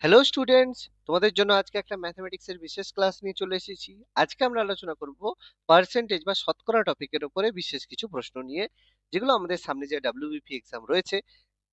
Hello students, তোমাদের জন্য আজকে একটা ম্যাথমেটিক্সের বিশেষ ক্লাস নিয়ে চলে এসেছি। আজকে আমরা আলোচনা করব পার্সেন্টেজ বা শতকরা টপিকের উপরে বিশেষ কিছু প্রশ্ন নিয়ে, যেগুলো আমাদের সামনে যে ডাব্লিউবিপি এক্সাম রয়েছে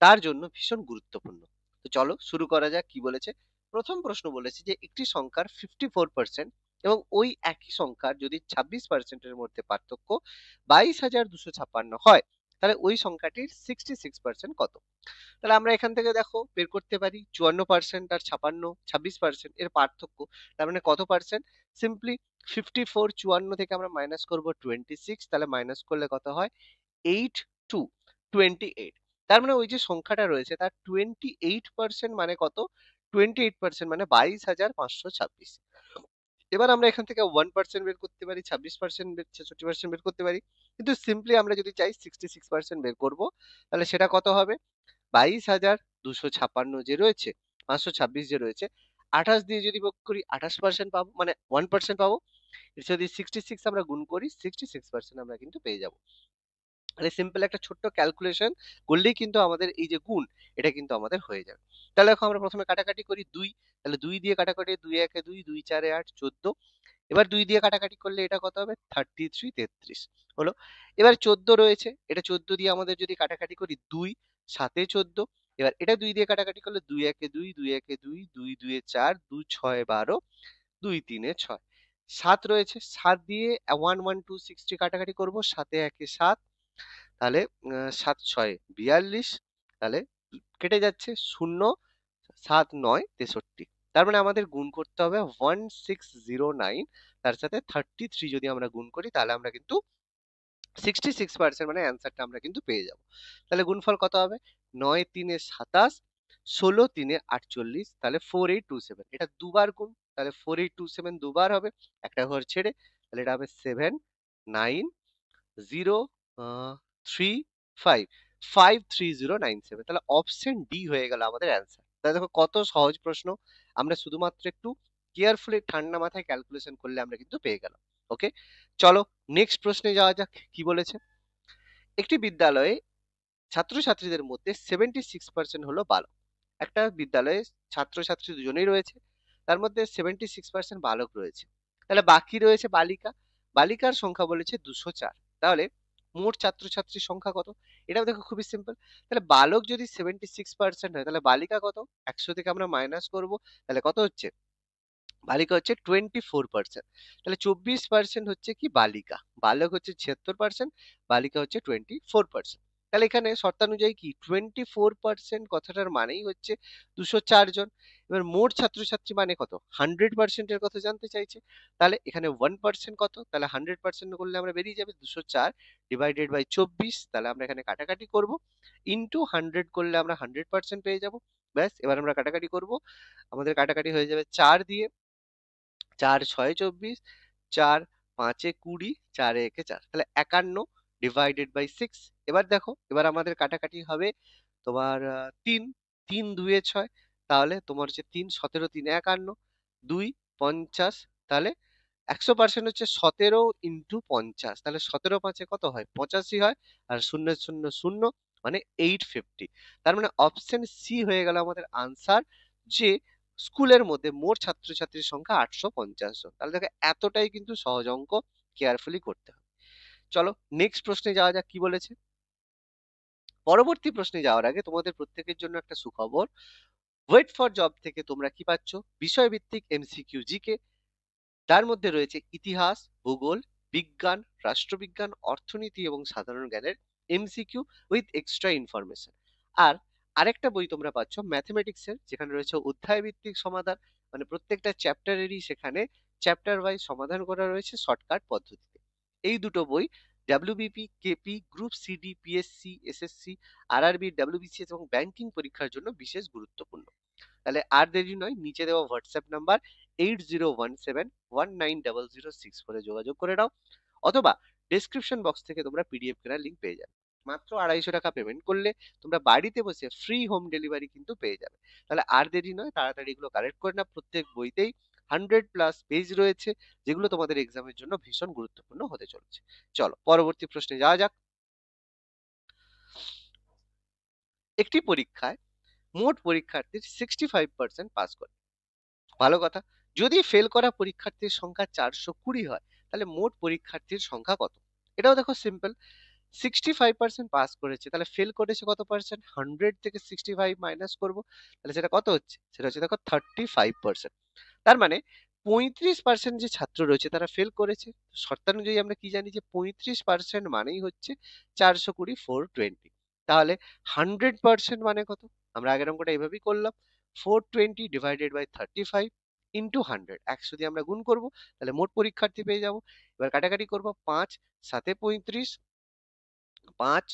তার জন্য ভীষণ গুরুত্বপূর্ণ। তো চলো শুরু করা যাক। কি বলেছে? প্রথম প্রশ্ন বলেছে যে একটি সংখ্যার 54% এবং ওই একই সংখ্যার যদি 26%-এর মধ্যে পার্থক্য 22,256 হয়, তাহলে ওই সংখ্যাটির 66% কত? তাহলে আমরা এখান থেকে দেখো বের করতে পারি 54% আর 26% এর পার্থক্য, তার মানে কত পার্সেন্ট? সিম্পলি 54, 54 থেকে আমরা মাইনাস করব 26, তাহলে মাইনাস করলে কত হয়? 8 2 28। তার মানে ওই যে সংখ্যাটা রয়েছে তার 28% মানে কত? 28% মানে 22,526। এবার আমরা এখান থেকে 1% বের করতে পারি, 26% 66% বের করতে পারি, কিন্তু সিম্পলি আমরা যদি চাই 66% বের করব, তাহলে সেটা কত হবে? 22,256 যে রয়েছে, 526 যে রয়েছে, 28 দিয়ে যদি ভাগ করি 28% পাবো, মানে 1% পাবো। এর সাথে যদি 66 আমরা গুণ করি 66% আমরা কিন্তু পেয়ে যাবো। মানে সিম্পল একটা ছোট্ট ক্যালকুলেশন করলেই কিন্তু আমাদের এই যে গুণ, এটা কিন্তু আমাদের হয়ে যাবে। তাহলে দেখো আমরা প্রথমে কাটাকাটি করি 2, তাহলে 2 দিয়ে কাটাকাটি, 2 একে 2, 2 4 8 14। এবার 2 দিয়ে কাটাকাটি করলে এটা কত হবে? 33 33 হলো। এবার 14 রয়েছে, এটা 14 দিয়ে আমাদের যদি কাটাকাটি করি 2 7 14। এবার এটা 2 দিয়ে কাটাকাটি করলে 2 একে 2, 2 একে 2, 2 2 4, 2 6 12, 2 3 6। 7 রয়েছে, 7 দিয়ে 1 1 2 60 কাটাকাটি করব, 7 একে 7, তাহলে 7 6 42, তাহলে কেটে যাচ্ছে 0 7 9 63। তার মানে আমাদের গুণ করতে হবে 1609, তার সাথে 33 যদি আমরা গুণ করি তাহলে আমরা কিন্তু 66% মানে অ্যান্সারটা আমরা কিন্তু পেয়ে যাব। তাহলে গুণফল কত হবে? 9 3 27, 16 3 48, তাহলে 4827। এটা দুবার গুণ, তাহলে 4827 দুবার হবে, একটা ঘর ছেড়ে, তাহলে এটা হবে 7 9 0 3 5 53097। তাহলে অপশন ডি হয়ে গেল আমাদের অ্যান্সার। তাহলে দেখো কত সহজ প্রশ্ন, আমরা শুধুমাত্র একটু কেয়ারফুলি ঠান্ডা মাথায় ক্যালকুলেশন করলে আমরা কিন্তু পেয়ে গেলাম। ওকে, চলো নেক্সট প্রশ্নে যাওয়া যাক। কি বলেছে? একটি বিদ্যালয়ে ছাত্রছাত্রীদের মধ্যে 76% হলো বালক। একটা বিদ্যালয়ে ছাত্রছাত্রী দুজনেই রয়েছে, তার মধ্যে 76% বালক রয়েছে, তাহলে বাকি রয়েছে বালিকা। বালিকার সংখ্যা বলেছে 204। তাহলে মোট ছাত্রছাত্রীর সংখ্যা কত? এটাও দেখো খুবই সিম্পল। তাহলে বালক যদি 76% হয়, তাহলে বালিকা কত? 100 থেকে আমরা মাইনাস করব, তাহলে কত হচ্ছে? বালিকা হচ্ছে 24%। তাহলে 24% হচ্ছে কি বালিকা, বালক হচ্ছে 76%, বালিকা হচ্ছে 24%। তাহলে এখানে শর্তানুযায়ী কি 24% কথাটার মানেই হচ্ছে 204 জন। এবার মোট ছাত্রছাত্রী মানে কত? 100% এর কথা জানতে চাইছে। তাহলে এখানে 1% কত? তাহলে 100% করলে আমরা বেরিয়ে যাবে 204 ডিভাইডেড বাই 24, তাহলে আমরা এখানে কাটাকাটি করব, ইন্টু 100 করলে আমরা 100% পেয়ে যাব। ব্যাস, এবার আমরা কাটাকাটি করব, আমাদের কাটাকাটি হয়ে যাবে 4 দিয়ে, 4 6 24, 4 5 20, 4 একে 4, তাহলে 51 ডিভাইডেড বাই 6। এবার দেখো, এবার আমাদের কাটাকাটি হবে তোমার 3 3 2 এ 6, তাহলে তোমার হচ্ছে 3 17 3 51, 2 50, তাহলে 100% হচ্ছে 17 ইন্টু 50, তাহলে 17 5 কত হয়? 85 হয়, আর 0 0 0 মানে 850। তার মানে অপশন সি হয়ে গেল আমাদের আনসার, যে স্কুলের মধ্যে মোট ছাত্রছাত্রীর সংখ্যা 850 জন। তাহলে দেখো এতটাই কিন্তু সহজ অঙ্ক, কেয়ারফুলি করতে হবে। চলো নেক্সট প্রশ্নে যাওয়া যাক। কি বলেছে? পরবর্তী প্রশ্নে যাওয়ার আগে তোমাদের প্রত্যেকের জন্য একটা সুখবর। ওয়েট ফর জব থেকে তোমরা কি পাচ্ছ? বিষয়ভিত্তিক এমসিকিউ জিকে, তার মধ্যে রয়েছে ইতিহাস, ভূগোল, বিজ্ঞান, রাষ্ট্রবিজ্ঞান, অর্থনীতি এবং সাধারণ জ্ঞানের এমসিকিউ উইথ এক্সট্রা ইনফরমেশন। আর আরেকটা বই তোমরা পাচ্ছ ম্যাথমেটিক্স এর, যেখানে রয়েছে অধ্যায় ভিত্তিক সমাধান, মানে প্রত্যেকটা চ্যাপ্টারেরই সেখানে চ্যাপ্টার ওয়াইজ সমাধান করা রয়েছে শর্টকাট পদ্ধতিতে। এই দুটো বই WBP, KP, group CD, PSC, SSC, RRB, WBCS এবং ব্যাংকিং পরীক্ষার জন্য বিশেষ গুরুত্বপূর্ণ। তাহলে আর দেরি নয়, নিচে দেওয়া হোয়াটসঅ্যাপ নাম্বার 8017190064 যোগাযোগ করে নাও, অথবা ডেসক্রিপশন বক্স থেকে তোমরা পিডিএফ কেনার লিংক পেয়ে যাবে। মাত্র 250 টাকা পেমেন্ট করলে তোমরা বাড়িতে বসে ফ্রি হোম ডেলিভারি কিন্তু পেয়ে যাবে। তাহলে আর দেরি নয়, তাড়াতাড়ি এগুলো কালেক্ট করে না। প্রত্যেক বইতেই 100+ পেজ রয়েছে, যেগুলো তোমাদের এক্সামের জন্য ভীষণ গুরুত্বপূর্ণ হতে চলেছে। চলো পরবর্তী প্রশ্নে যাওয়া যাক। একটি পরীক্ষায় মোট পরীক্ষার্থীর 65% পাস করে। ভালো কথা। যদি ফেল করা পরীক্ষার্থীর সংখ্যা 420 হয়, তাহলে মোট পরীক্ষার্থীর সংখ্যা কত? এটাও দেখো সিম্পল। 65% পাস করেছে, তাহলে ফেল করেছে কত পার্সেন্ট? 100 থেকে 65 মাইনাস করব, তাহলে সেটা কত হচ্ছে? সেটা হচ্ছে দেখো 35%। তার মানে 35% যে ছাত্র রয়েছে তারা ফেল করেছে। শর্তানুযায়ী আমরা কি জানি যে 35% মানেই হচ্ছে 420 420। তাহলে 100% মানে কত? আমরা আগের অঙ্কটা এইভাবেই করলাম, 420 ডিভাইডেড বাই 35 ইন্টু 100। 100 দিয়ে আমরা গুণ করব, তাহলে মোট পরীক্ষার্থী পেয়ে যাব। এবার কাটাকাটি করব, 5 সাথে 35, 5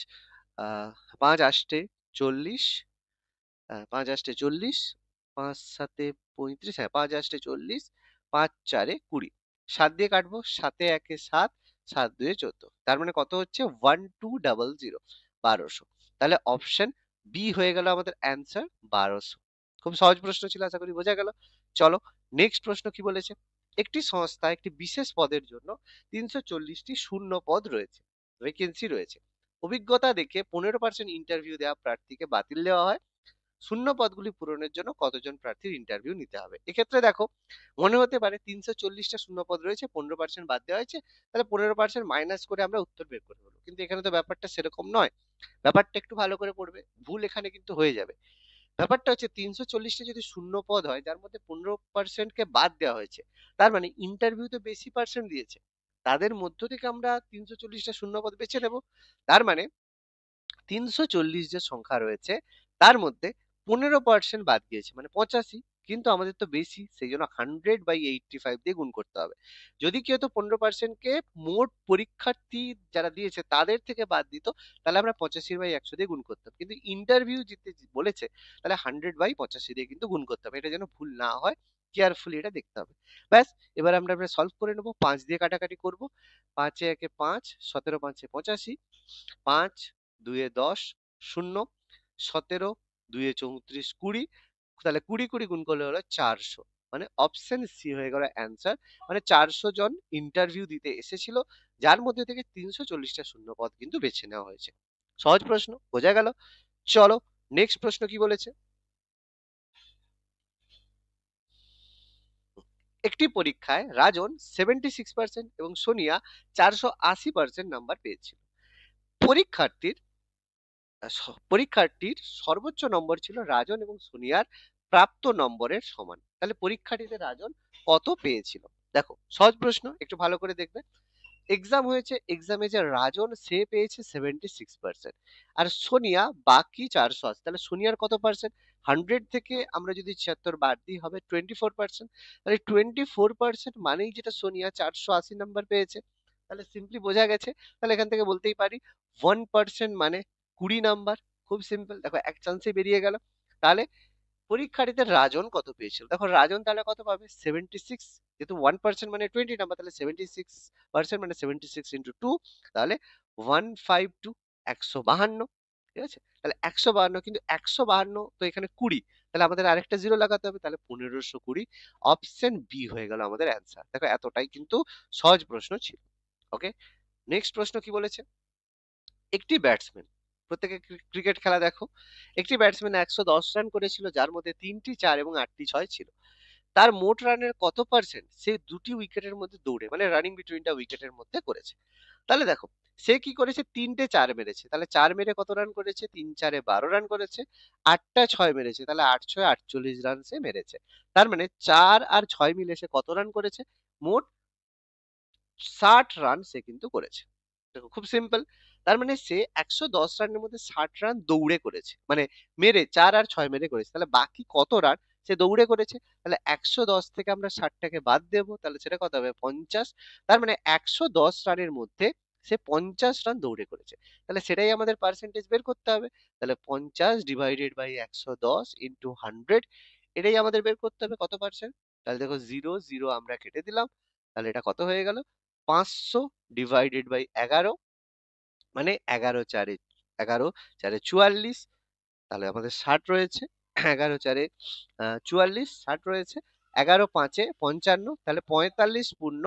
5 আষ্টে 40, 5 আষ্টে 40, 5 সাতে 35, হ্যাঁ 5 আষ্টে 40, 5 চারে 20। 7 দিয়ে কাটবো, 7 একে 7, 7 দুয়ে 14। তার মানে কত হচ্ছে? 1200, 1200। তাহলে অপশন বি হয়ে গেল আমাদের অ্যান্সার 1200। খুব সহজ প্রশ্ন ছিল, আশা করি বোঝা গেল। চলো নেক্সট প্রশ্ন কি বলেছে। একটি সংস্থা একটি বিশেষ পদের জন্য 340টি শূন্য পদ রয়েছে, ভ্যাকেন্সি রয়েছে। অভিজ্ঞতা দেখে 15% ইন্টারভিউ দেওয়া প্রার্থীকে বাতিল দেওয়া হয়। শূন্য পদগুলি পূরণের জন্য কতজন প্রার্থীর ইন্টারভিউ নিতে হবে? এক্ষেত্রে দেখো, মনে হতে পারে 340টা শূন্য পদ রয়েছে, 15% বাদ দেওয়া হয়েছে, তাহলে 15% মাইনাস করে আমরা উত্তর বের করে ফেলবো। কিন্তু এখানে তো ব্যাপারটা সেরকম নয়। ব্যাপারটা একটু ভালো করে পড়বে, ভুল এখানে কিন্তু হয়ে যাবে। ব্যাপারটা হচ্ছে 340টা যদি শূন্য পদ হয়, যার মধ্যে 15%কে বাদ দেওয়া হয়েছে, তার মানে ইন্টারভিউতে বেশি পার্সেন্ট দিয়েছে, তাদের মধ্য থেকে আমরা 340টা শূন্য পদ বেছে নেব। তার মানে 340 যে সংখ্যা রয়েছে তার মধ্যে 15% বাদ গিয়েছে, মানে 85। কিন্তু আমাদের তো বেশি, সেই জন্য 100/85 দিয়ে গুণ করতে হবে। যদি কেউ তো 15% কে মোট পরীক্ষার্থী যারা দিয়েছে তাদের থেকে বাদ দিত, তাহলে আমরা 85/100 দিয়ে গুণ করতাম। কিন্তু ইন্টারভিউ দিতে বলেছে, তাহলে 100/85 দিয়ে কিন্তু গুণ করতে হবে। এটা যেন ভুল না হয়, কেয়ারফুলি এটা দেখতে হবে। ব্যাস, এবার আমরা সলভ করে নেবো। 5 দিয়ে কাটাকাটি করব, 5 এ একে 5, 17 5 85, 5 2 এ 10, 0, 17 2 এ 34, 20। তাহলে 20 20 গুণ করলে হলো 400। মানে অপশন সি হয়ে গেল অ্যান্সার। মানে 400 জন ইন্টারভিউ দিতে এসেছিল, যার মধ্যে থেকে 340টা শূন্য পদ কিন্তু বেছে নেওয়া হয়েছে। সহজ প্রশ্ন, বোঝা গেল। চলো নেক্সট প্রশ্ন কি বলেছে। একটি পরীক্ষায় রাজন 76% এবং সোনিয়া 480% নাম্বার পেয়েছিল। পরীক্ষার্থীর পরীক্ষার্থীর সর্বোচ্চ নম্বর ছিল রাজন এবং সোনিয়ার প্রাপ্ত নম্বরের সমান। তাহলে পরীক্ষার্থীতে রাজন কত পেয়েছিল? দেখো সহজ প্রশ্ন, একটু ভালো করে দেখবে। এক্সাম হয়েছে, এক্সামে যে রাজন সে পেয়েছে 76%, আর সোনিয়া বাকি 480। তাহলে সোনিয়ার কত পার্সেন্ট? 100 থেকে আমরা যদি 76 বাদ দিই হবে 24%। তাহলে 24% মানেই যেটা সোনিয়া 480 নাম্বার পেয়েছে। তাহলে সিম্পলি বোঝা গেছে। তাহলে এখান থেকে বলতেই পারি 1% মানে 20 নাম্বার। খুব সিম্পল, দেখো এক চান্সে বেরিয়ে গেল। তাহলে পরীক্ষার্থীদের রাজন কত পেয়েছিল? দেখো রাজন তাহলে কত পাবে? 76। যেহেতু 1% মানে 20 নাম্বার, তাহলে 76% মানে 76 ইন্টু 2, তাহলে 152, 152। ঠিক আছে, তাহলে 152। কিন্তু 152 তো এখানে 20, তাহলে আমাদের আরেকটা জিরো লাগাতে হবে, তাহলে 1520। অপশন বি হয়ে গেল আমাদের অ্যান্সার। দেখো এতটাই কিন্তু সহজ প্রশ্ন ছিল। ওকে, নেক্সট প্রশ্ন কি বলেছে। একটি ব্যাটসম্যান, প্রত্যেকে ক্রিকেট খেলা দেখো, একটি ব্যাটসম্যান 110 রান করেছিল, যার মধ্যে 3টি 4 এবং 8টি 6 ছিল। তার মোট রানের কত পার্সেন্ট সে দুটি উইকেটের মধ্যে দৌড়ে, মানে রানিং বিটুইন দা উইকেটের মধ্যে করেছে? তাহলে দেখো, সে কি করেছে? 3টে 4 মেরেছে, তাহলে 4 মেরে কত রান করেছে? 3 4 এ 12 রান করেছে। 8টা 6 মেরেছে, তাহলে 8 6 48 রান সে মেরেছে। তার মানে 4 আর 6 মিলে সে কত রান করেছে? মোট 60 রান সে কিন্তু করেছে। দেখো খুব সিম্পল। তার মানে সে 110 রানের মধ্যে 60 রান দৌড়ে করেছে, মানে মেরে 4 আর 6 মেরে করেছে। তাহলে বাকি কত রান সে দৌড়ে করেছে? তাহলে 110 থেকে আমরা 60টাকে বাদ দেব, তাহলে সেটা কত হবে? 50। তার মানে 110 রানের মধ্যে সে 50 রান দৌড়ে করেছে। তাহলে সেটাই আমাদের পার্সেন্টেজ বের করতে হবে। তাহলে 50 ডিভাইডেড বাই 110 ইন্টু 100, এটাই আমাদের বের করতে হবে কত পার্সেন্ট। তাহলে দেখো 0 0 আমরা কেটে দিলাম, তাহলে এটা কত হয়ে গেল? 500 ডিভাইডেড বাই 11, মানে 11 4 11 4 44। তাহলে আমাদের 60 রয়েছে। 11 4 44, 60 রয়েছে। 11 5 55, তাহলে 45 পূর্ণ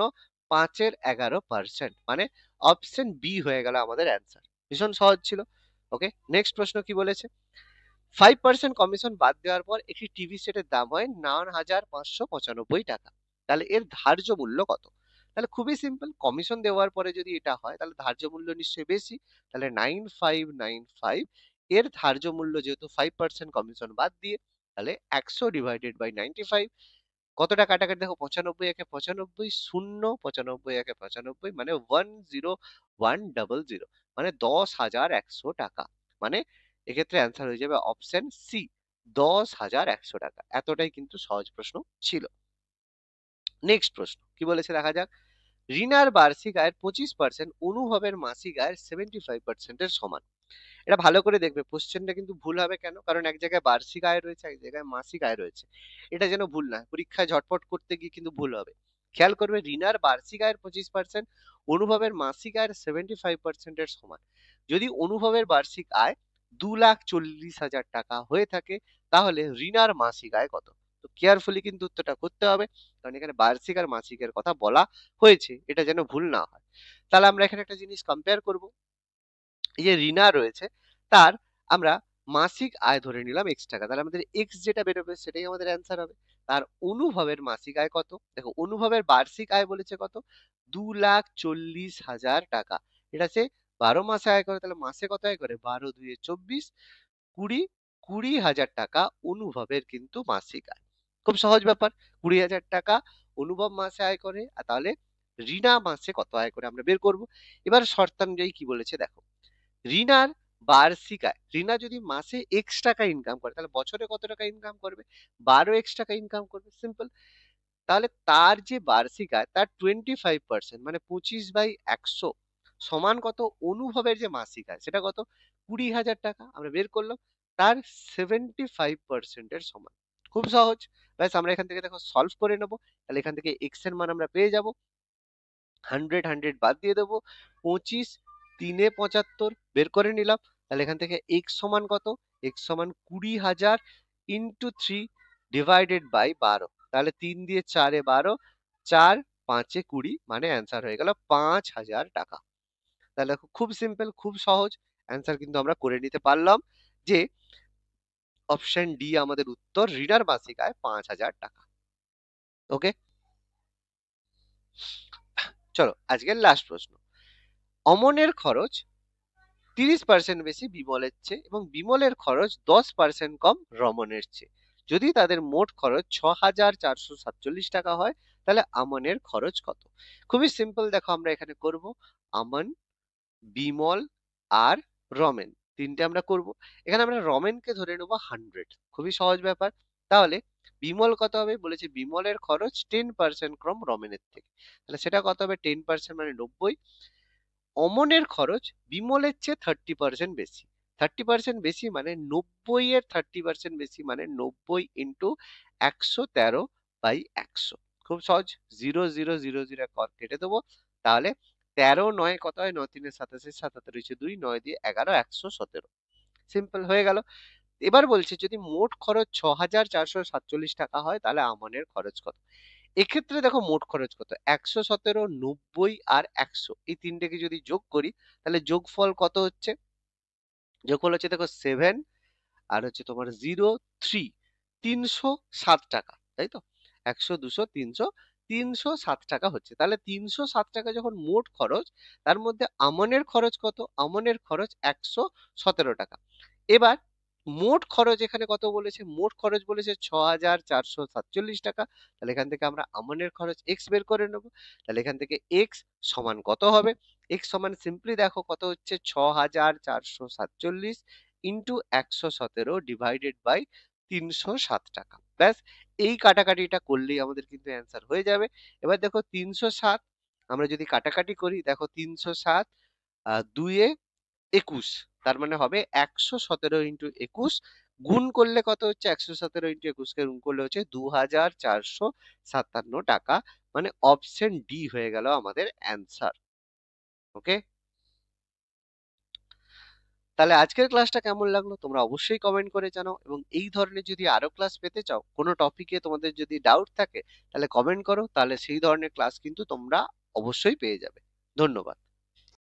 5 এর 11%, মানে অপশন বি হয়ে গেল আমাদের অ্যান্সার। ভীষণ সহজ ছিল। ওকে, নেক্সট প্রশ্ন কি বলেছে। 5% কমিশন বাদ দেওয়ার পর একটি টিভি সেটের দাম হয় 9,595 টাকা। তাহলে এর ধার্য মূল্য কত? তাহলে খুবই সিম্পল, কমিশন দেওয়ার পরে যদি এটা হয় তাহলে ধার্য মূল্য নিশ্চয়ই বেশি। তাহলে 9595 এর ধার্য মূল্য যেহেতু 5% কমিশন বাদ দিয়ে, তাহলে 100 ডিভাইডেড বাই 95 কতটা কাটাকাটি দেখো, 95 একে 95, 0 95 একে 95 মানে 10100 মানে 10,100 টাকা। মানে এক্ষেত্রে অ্যান্সার হয়ে যাবে অপশন সি, 10,100 টাকা। এতটাই কিন্তু সহজ প্রশ্ন ছিল। নেক্সট প্রশ্ন কি বলেছে দেখা যাক। রিনার বার্ষিক আয়ের 25% অনুভবের মাসিক আয়ের 75% এর সমান। এটা ভালো করে দেখবে, কোশ্চেনটা কিন্তু ভুল হবে কেন, কারণ এক জায়গায় বার্ষিক আয় রয়েছে, এক জায়গায় মাসিক আয় রয়েছে। এটা যেন ভুল না হয়, পরীক্ষায় ঝটপট করতে গিয়ে কিন্তু ভুল হবে। খেয়াল করবে, রিনার বার্ষিক আয়ের 25% অনুভবের মাসিক আয়ের 75% এর সমান। যদি অনুভবের বার্ষিক আয় 2,40,000 টাকা হয়ে থাকে, তাহলে রিনার মাসিক আয় কত? তো কেয়ারফুলি কিন্তু উত্তরটা করতে হবে, কারণ এখানে বার্ষিক আর মাসিকের কথা বলা হয়েছে, এটা যেন ভুল না হয়। তাহলে আমরা এখানে একটা জিনিস কম্পেয়ার করব। এই যে রিনা রয়েছে, তার আমরা মাসিক আয় ধরে নিলাম x টাকা, তাহলে আমাদের x যেটা বেরোবে সেটাই আমাদের অ্যান্সার হবে। তার অনুভবের মাসিক আয় কত? দেখো, অনুভবের বার্ষিক আয় বলেছে কত, 2,40,000 টাকা। এটা সে 12 মাসে আয় করে, তাহলে মাসে কত আয় করে, 12 2 24, 20, 20,000 টাকা অনুভবের কিন্তু মাসিক আয়। খুব সহজ ব্যাপার, 20,000 টাকা অনুভব মাসে আয় করে, আর তাহলে রিনা মাসে কত আয় করে আমরা বের করব। এবার শর্তানুযায়ী কি বলেছে দেখো, রিনার বার্ষিক আয়, রিনা যদি মাসে এক্স টাকা ইনকাম করে, তাহলে বছরে কত টাকা ইনকাম করবে, 12x টাকা ইনকাম করবে, সিম্পল। তাহলে তার যে বার্ষিক আয় তার 25% মানে 25/100 সমান কত, অনুভবের যে মাসিক আয় সেটা কত, 20,000 টাকা। আমরা বের করলাম তার 75% এর সমান। খুব সহজ, ব্যাস আমরা এখান থেকে দেখো সলভ করে নেবো। তাহলে এখান থেকে এক্স এর মান আমরা পেয়ে যাব, 100 100 বাদ দিয়ে দেবো, 25 3 75 বের করে নিলাম। তাহলে এখান থেকে x সমান কত, x সমান 20,000 ইন্টু 3 ডিভাইডেড বাই 12। তাহলে 3 দিয়ে 4 এ 12, 4 5 এ 20 মানে অ্যান্সার হয়ে গেল 5,000 টাকা। তাহলে খুব সিম্পল, খুব সহজ অ্যান্সার কিন্তু আমরা করে নিতে পারলাম যে অপশন ডি আমাদের উত্তর, রিডার মাসিক আয় 5,000 টাকা। ওকে, চলো আজকের লাস্ট প্রশ্ন। অমনের খরচ 30% বেশি বিমলের চেয়ে এবং বিমলের খরচ 10% কম রমনের চেয়ে। যদি তাদের মোট খরচ 6,447 টাকা হয়, তাহলে আমনের খরচ কত? খুবই সিম্পল, দেখো আমরা এখানে করব আমন, বিমল আর রমেন, তিনটে আমরা করব। এখানে আমরা রমেনকে ধরে নেব 100, খুবই সহজ ব্যাপার। তাহলে বিমল কত হবে, বলেছে বিমলের খরচ 10% কম রমেনের থেকে, তাহলে সেটা কত হবে, 10% মানে 90। অমনের খরচ বিমলের চেয়ে 30% বেশি, 30% বেশি মানে 90 এর 30% বেশি মানে 90 ইন্টু 113/100। খুব সহজ, 0 0 0 0 কেটে দেবো। তাহলে 13 9 কত হয়, 9 3 87, 77 2, 9 দিয়ে 11, 117। সিম্পল হয়ে গেল। এবার বলছে যদি মোট খরচ 6,447 টাকা হয়, তাহলে আমনের খরচ কত? এক্ষেত্রে দেখো মোট খরচ কত, 117, 90 আর 100, এই তিনটেকে যদি যোগ করি তাহলে যোগফল কত হচ্ছে, যোগফল হচ্ছে দেখো 7 আর হচ্ছে তোমার 0 3, 307 টাকা, তাই তো, 100 200 300, 307 টাকা হচ্ছে। তাহলে 307 টাকা যখন মোট খরচ, তার মধ্যে আমনের খরচ কত, আমনের খরচ 117 টাকা। এবার মোট খরচ এখানে কত বলেছে, মোট খরচ বলেছে 6,447 টাকা। তাহলে এখান থেকে আমরা আমনের খরচ x বের করে নেব। তাহলে এখান থেকে x সমান কত হবে, x সমান সিম্পলি দেখো কত হচ্ছে, 6,447 ইন্টু 117 ডিভাইডেড বাই 307 টাকা। ব্যাস এই কাটাকাটিটা করলেই আমাদের কিন্তু অ্যান্সার হয়ে যাবে। এবার দেখো 307 আমরা যদি কাটাকাটি করি, দেখো 307 2 21, তার মানে হবে 117 ইন্টু 21 গুণ করলে কত হচ্ছে, 117 ইন্টু 21 কে গুণ করলে হচ্ছে 2,457 টাকা। মানে অপশন ডি হয়ে গেল আমাদের অ্যান্সার। ওকে, তাহলে আজকের ক্লাসটা কেমন লাগলো তোমরা অবশ্যই কমেন্ট করে জানাও, এবং এই ধরনের যদি আরো ক্লাস পেতে চাও, কোনো টপিকে তোমাদের যদি ডাউট থাকে তাহলে কমেন্ট করো, তাহলে সেই ধরনের ক্লাস কিন্তু তোমরা অবশ্যই পেয়ে যাবে। ধন্যবাদ।